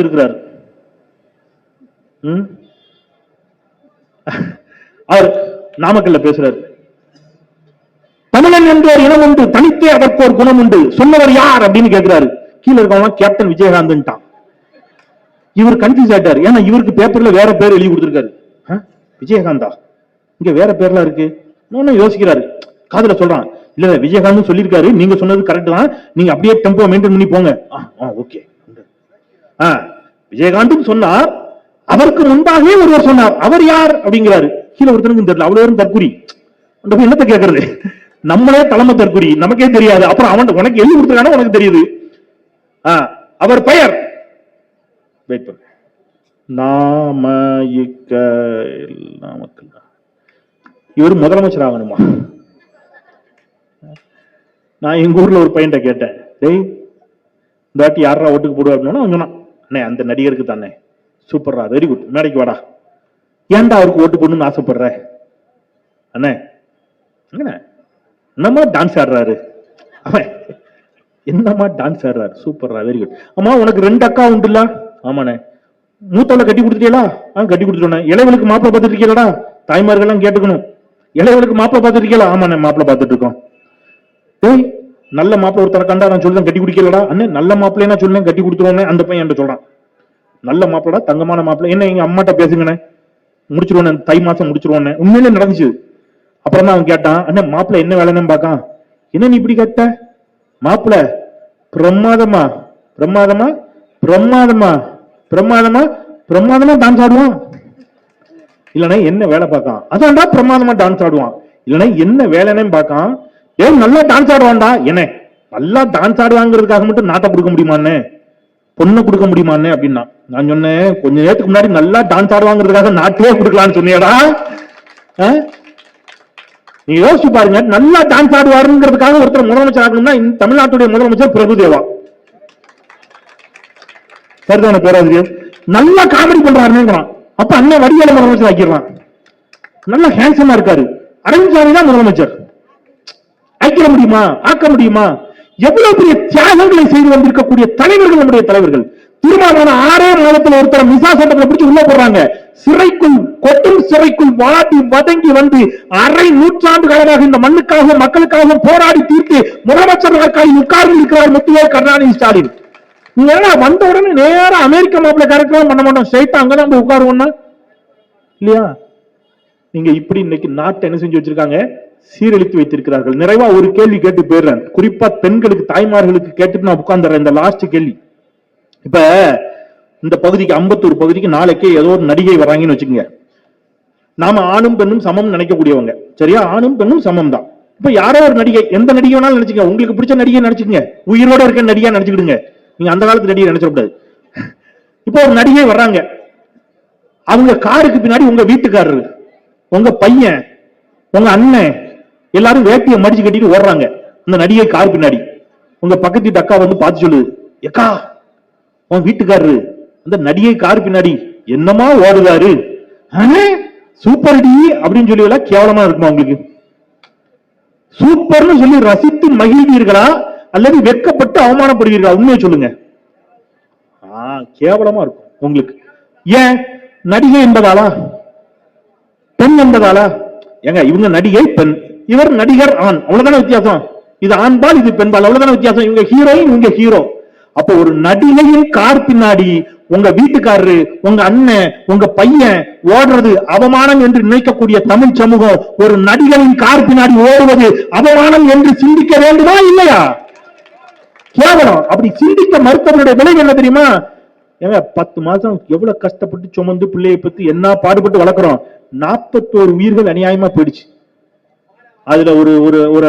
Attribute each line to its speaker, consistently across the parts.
Speaker 1: இருக்கிறார். அவர் நாமக்கல்ல பேசுறாரு. தமிழன் என்ற ஒரு இனம் உண்டு, தனித்தே அதற்கு ஒரு குணம் உண்டு, சொன்னவர் யார் அப்படின்னு கேட்கிறாரு. கீழே இருக்கவங்க கேப்டன் விஜயகாந்த். இவர் கன்ஃபியூஸ் ஆயிட்டார். ஏன்னா இவருக்கு பேப்பர்ல வேற பேர் எழுதி கொடுத்திருக்காரு. விஜயகாந்தா, இங்க வேற பேர்லாம் இருக்கு. யோசிக்கிறாரு, காதுல சொல்றான், இல்ல விஜயகாந்த் சொல்லியிருக்காரு, நீங்க சொன்னது கரெக்ட் தான், நீங்க அப்படியே டெம்போ மெயின்டைன் பண்ணி போங்க. ஓகே, விஜயகாந்த் சொன்னார். அவருக்கு முன்பாகவே ஒருவர் சொன்னார். அவர் யார் அப்படிங்கிறாரு. கீழே ஒருத்தனுக்கு தெரியல. அவ்வளவு தற்குறி. என்னத்தை கேட்கறது? நம்மளே தலைமை தற்குறி, நமக்கே தெரியாது. அப்புறம் அவன் உனக்கு எழுதி கொடுத்துருக்கான உனக்கு தெரியுது. அவர் பெயர் நாமக்கல். இவர் முதலமைச்சர் ஆகணுமா? நான் எங்க ஊர்ல ஒரு பையன்ட்ட கேட்டேன், டேய் இந்த வாட்டி யாரா ஓட்டுக்கு போடுவா அப்படின்னா அவன் சொன்னான், அண்ணே அந்த நடிகருக்கு தானே. சூப்பர்ரா, வெரி குட், மேடைக்கு வாடா. ஏன்டா அவருக்கு ஓட்டு போடணும்னு ஆசைப்படுற? அண்ணே என்னமா டான்ஸ் ஆடுறாரு, அவன் என்னமா டான்ஸ் ஆடுறாரு, சூப்பர்ரா, வெரி குட். ஆமா உனக்கு 2 அக்கா உண்டுல்ல? ஆமாண்ணே. மூத்தவளை கட்டி கொடுத்துட்டீங்களா? கட்டி கொடுத்துட்டோம். இளைவலுக்கு மாப்பிள்ள பார்த்துட்டு இருக்கீங்களா? தாய்மார்கள் எல்லாம் கேட்டுக்கணும். இளைவலுக்கு மாப்பிள்ள பார்த்துட்டு இருக்கீங்களா? ஆமாண்ணே, மாப்பிள்ள பார்த்துட்டு இருக்கோம். ஏய் நல்ல மாப்பிள்ள ஒருத்தர கண்டா நான் சொல்றேன் கட்டி குடிக்கலடா. அண்ணே நல்ல மாப்பிள்ளையா சொல்லேன் கட்டி கொடுத்துருவோம். அந்த பையன் என்கிட்ட சொல்றான், நல்ல மாப்பிள்ளடா, தங்கமான மாப்பிள்ள. என்ன எங்க அம்மாட்ட பேசுங்கண்ணே, முடிச்சிருவோம், தை மாசம் முடிச்சிருவோம். உண்மையிலே நடந்துச்சு. அப்புறம் தான் அவன் கேட்டான், அண்ணே மாப்பிள்ள என்ன வேலைன்னு பாக்கான். என்ன நீ இப்படி கேட்ட? மாப்பிள்ள பிரமாதமா பிரமாதமா பிரமாதமா பிரமாதமா பிரமாதமா டான்ஸ் ஆடுவான். இல்லன்னா என்ன வேலை பார்க்கான்? அதான்டா பிரமாதமா டான்ஸ் ஆடுவான். இல்லன்னா என்ன வேலைன்னு பார்க்கான். ஏன் நல்லா டான்ஸ் ஆடுவான்டா. என்ன நல்லா டான்ஸ் ஆடுவாங்கிறதுக்காக மட்டும் நாட்டை கொடுக்க முடியுமான்னு, பொண்ணை கொடுக்க முடியுமான்னு அப்படின்னா நான் சொன்னேன், கொஞ்ச நேரத்துக்கு முன்னாடி நல்லா டான்ஸ் ஆடுவாங்கிறதுக்காக நாட்டையே கொடுக்கலான்னு சொன்னியாடா. நீ யோசிச்சு பாருங்க, நல்லா டான்ஸ் ஆடுவாருங்கிறதுக்காக ஒருத்தர் முதலமைச்சர் ஆகணும்னா தமிழ்நாட்டுடைய முதலமைச்சர் பிரபுதேவா. சரிதான பேராசிரியர்? நல்லா காமெடி பண்றாருங்கிறான். அப்ப அண்ணன் வடிவேல முதலமைச்சர் ஆக்கிடலாம். நல்லா ஹேண்ட்ஸமா இருக்காரு, அரவிந்த் தான் முதலமைச்சர். ஆக்கிட முடியுமா? ஆக்க முடியுமா? எவ்வளவு பெரிய தியாகங்களை செய்து வந்திருக்கக்கூடிய தலைவர்கள் நம்முடைய தலைவர்கள். திருமணமான 6 மாதத்தில் ஒருத்தர் மிசா சட்டத்தை பிடிச்சு உள்ள போடுறாங்க. சிறைக்குள், கொட்டும் சிறைக்குள் வாட்டி வதங்கி வந்து அரை நூற்றாண்டு காலமாக இந்த மண்ணுக்காகவும் மக்களுக்காகவும் போராடி தீர்த்து முதலமைச்சர் உட்கார்ந்து இருக்கிறார் முத்துவேல் கருணாநிதி ஸ்டாலின். நீங்க வந்த உடனே நேரம் அமெரிக்க மாப்பிள்ளை கரெக்டாக பண்ண மாட்டோம், ஸ்ட்ரைட்டா அங்கதான் உட்காருவோம்னா இல்லையா? நீங்க இப்படி இன்னைக்கு நாட்டை என்ன செஞ்சு வச்சிருக்காங்க, சீரழித்து வைத்திருக்கிறார்கள். நிறைவா ஒரு கேள்வி கேட்டு போயிடுறேன், குறிப்பா பெண்களுக்கு, தாய்மார்களுக்கு கேட்டுட்டு நான் உட்கார்ந்துறேன். இந்த லாஸ்ட் கேள்வி. இப்ப இந்த பகுதிக்கு, அம்பத்தூர் பகுதிக்கு நாளைக்கே ஏதோ ஒரு நடிகை வராங்கன்னு வச்சுக்கோங்க. நாம ஆணும் பெண்ணும் சமம் நினைக்கக்கூடியவங்க, சரியா? ஆணும் பெண்ணும் சமம் தான். இப்ப யாரோ ஒரு நடிகை, எந்த நடிகை வேணாலும் நினைச்சுங்க, உங்களுக்கு பிடிச்ச நடிகை நினைச்சுக்கங்க, உயிரோட இருக்க நடிகை நினைச்சுக்கிடுங்க. நீங்க அந்த காலத்து நடிகை நினைச்சிடக்கூடாது. இப்போ ஒரு நடிகை வர்றாங்க, அவங்க காருக்கு பின்னாடி உங்க வீட்டுக்காரரு, உங்க பையன், உங்க அண்ணன் எல்லாரும் வேட்டியை மடிச்சு கட்டிட்டு ஓடுறாங்க. அந்த நடிகை கார் பின்னாடி உங்க பக்கத்து வீட்டு அக்கா வந்து பார்த்து சொல்லுது, எக்கா உன் வீட்டுக்காரரு அந்த நடிகை கார் பின்னாடி என்னமா ஓடுதாரு, சூப்பர் டி அப்படின்னு சொல்லி கேவலமா இருக்குமா உங்களுக்கு? சூப்பர்னு சொல்லி ரசித்து மகிழ்வீர்களா அல்லது வெட்கப்பட்டு அவமானப்படுவீர்களா? உண்மையை சொல்லுங்க. கேவலமா இருக்கும் உங்களுக்கு. ஏன்? நடிகை என்பதாலா? பெண் என்பதாலா? ஏங்க இவங்க நடிகை பெண், இவர் நடிகர் ஆண், அவ்வளவுதான வித்தியாசம். இது ஆண்பால், இது பெண்பால், அவ்வளவுதான வித்தியாசம். இவங்க ஹீரோயின், இவங்க ஹீரோ. அப்ப ஒரு நடிகையின் கார் பின்னாடி உங்க வீட்டுக்காரரு, உங்க அண்ணன், உங்க பையன் ஓடுறது அவமானம் என்று நினைக்கக்கூடிய தமிழ் சமூகம் ஒரு நடிகரின் கார் பின்னாடி ஓடுவது அவமானம் என்று சிந்திக்க வேண்டுமா இல்லையா? கேவலம். அப்படி சிந்திக்க மறுத்தவருடைய விளைவு என்ன தெரியுமா? ஏங்க 10 மாசம் எவ்வளவு கஷ்டப்பட்டு சுமந்து பிள்ளையை பத்தி என்ன பாடுபட்டு வளர்க்கிறோம். 41 உயிர்கள் அநியாயமா போயிடுச்சு. அதுல ஒரு ஒரு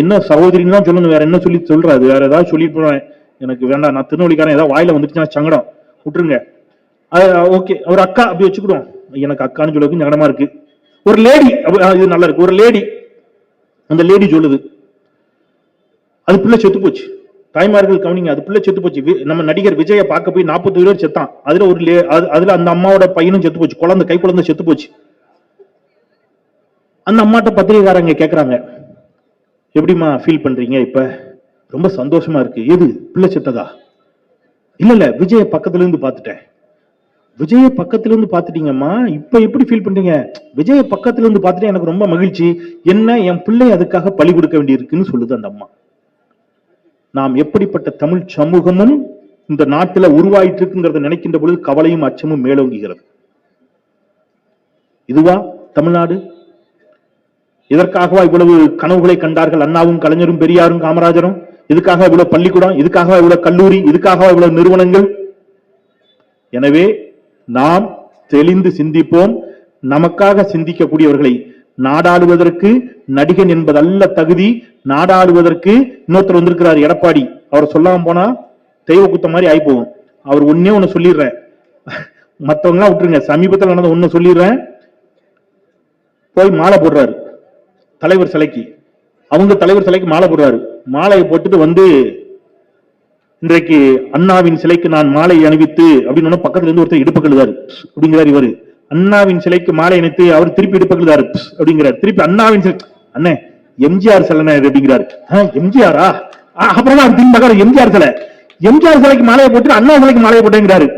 Speaker 1: என்ன சகோதரின்னு தான் சொல்லணும், வேற என்ன சொல்லி சொல்றாரு, வேற ஏதாவது சொல்லி போனேன் எனக்கு வேண்டாம். நான் திருநெல்வேலிக்காரன், ஏதாவது வாயில வந்துருச்சுன்னா சங்கடம், விட்டுருங்க. ஓகே, ஒரு அக்கா அப்படி வச்சுக்கிடுவோம். எனக்கு அக்கான்னு சொல்லுறதுக்கு சங்கடமா இருக்கு. ஒரு லேடி, இது நல்லா இருக்கு. ஒரு லேடி, அந்த லேடி சொல்லுது, அது பிள்ளை செத்து போச்சு. தாய்மார்கள் கவனிங்க, அது பிள்ளை செத்து போச்சு. நம்ம நடிகர் விஜய பார்க்க போய் 40 பேர் செத்தான். அதுல அந்த அம்மாவோட பையனும் செத்து போச்சு, குழந்தை, கை குழந்தை செத்து போச்சு. அந்த அம்மாட்ட பத்திரிகைக்காரங்க கேக்குறாங்க, எப்படிமா ஃபீல் பண்றீங்க? இப்ப ரொம்ப சந்தோஷமா இருக்கு. எது? பிள்ளை செத்ததா? இல்ல விஜய பக்கத்துல இருந்து பாத்துட்டேன். விஜய பக்கத்துல இருந்து பாத்துட்டீங்கம்மா, இப்ப எப்படி ஃபீல் பண்றீங்க? விஜய பக்கத்துல இருந்து பாத்துட்டு எனக்கு ரொம்ப மகிழ்ச்சி. என்ன என் பிள்ளை அதுக்காக பலி கொடுக்க வேண்டியிருக்குன்னு சொல்லுது அந்த அம்மா. நாம் எப்படிப்பட்ட தமிழ் சமூகமும் இந்த நாட்டில உருவாயிட்டு இருக்குங்கிறத நினைக்கின்ற பொழுது கவலையும் அச்சமும் மேலோங்குகிறது. இதுவா தமிழ்நாடு? இதற்காகவா இவ்வளவு கனவுகளை கண்டார்கள் அண்ணாவும் கலைஞரும் பெரியாரும் காமராஜரும்? இதுக்காக இவ்வளவு பள்ளிக்கூடம், இதுக்காக இவ்வளவு கல்லூரி, இதுக்காக இவ்வளவு நிறுவனங்கள்? எனவே நாம் தெளிந்து சிந்திப்போம். நமக்காக சிந்திக்கக்கூடியவர்களை நாடாளுவதற்கு நடிகன் என்பதல்ல தகுதி, நாடாளுவதற்கு இன்னொருத்தர் வந்திருக்கிறார் எடப்பாடி. அவர் சொல்லாம போனா தெய்வ குத்த மாதிரி ஆகி போகும். அவர் ஒன்னே ஒண்ணு சொல்லிடுறேன், மற்றவங்க எல்லாம் விட்டுருங்க. சமீபத்தில் நடந்த ஒண்ணு சொல்லிடுறேன். போய் மாலை போடுறாரு தலைவர் சிலைக்கு, அவங்க தலைவர் சிலைக்கு மாலை போடுறாரு. மாலையை போட்டுட்டு வந்து இன்றைக்கு அண்ணாவின் சிலைக்கு நான் மாலை அணிவித்து அப்படின்னு பக்கத்துல இருந்து ஒருத்தர் இடுப்பு கழுதாரு அப்படிங்கிறார். இவரு அண்ணாவின் சிலைக்கு மாலை அணித்து அவர் திருப்பி இடுப்பு கழுதாரு அப்படிங்கிறார். திருப்பி அண்ணாவின் சிலை, அண்ணே எம்ஜிஆர் சிலை அப்படிங்கிறாரு. எம்ஜிஆரா? அப்புறமா திரும்ப எம்ஜிஆர் சிலை, எம்ஜிஆர் சிலைக்கு மாலையை போட்டு அண்ணா சிலைக்கு மாலையை போட்டேங்கிறாரு.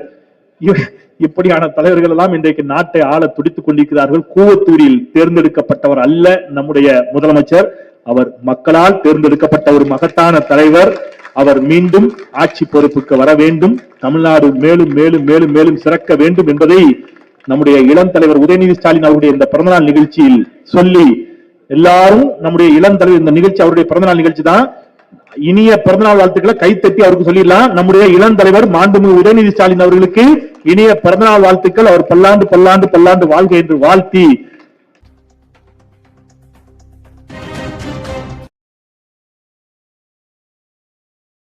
Speaker 1: இப்படியான தலைவர்கள் எல்லாம் இன்றைக்கு நாட்டை ஆள துடித்துக் கொண்டிருக்கிறார்கள். கூவத்தூரில் தேர்ந்தெடுக்கப்பட்டவர் அல்ல நம்முடைய முதலமைச்சர், அவர் மக்களால் தேர்ந்தெடுக்கப்பட்ட ஒரு மகத்தான தலைவர். அவர் மீண்டும் ஆட்சி பொறுப்புக்கு வர வேண்டும். தமிழ்நாடு மேலும் மேலும் மேலும் மேலும் சிறக்க வேண்டும் என்பதை நம்முடைய இளம் தலைவர் உதயநிதி ஸ்டாலின் அவருடைய இந்த பிறந்தநாள் நிகழ்ச்சியில் சொல்லி, எல்லாரும் நம்முடைய இளம் தலைவர் இந்த நிகழ்ச்சி அவருடைய பிறந்தநாள் நிகழ்ச்சி தான். இனிய பிறந்தநாள் வாழ்த்துக்களை கைத்தட்டி அவருக்கு சொல்லிடலாம். நம்முடைய இளம் தலைவர் மாண்புமிகு உதயநிதி ஸ்டாலின் அவர்களுக்கு இனிய பிறந்தநாள் வாழ்த்துக்கள். அவர் பல்லாண்டு பல்லாண்டு பல்லாண்டு வாழ்க என்று வாழ்த்தி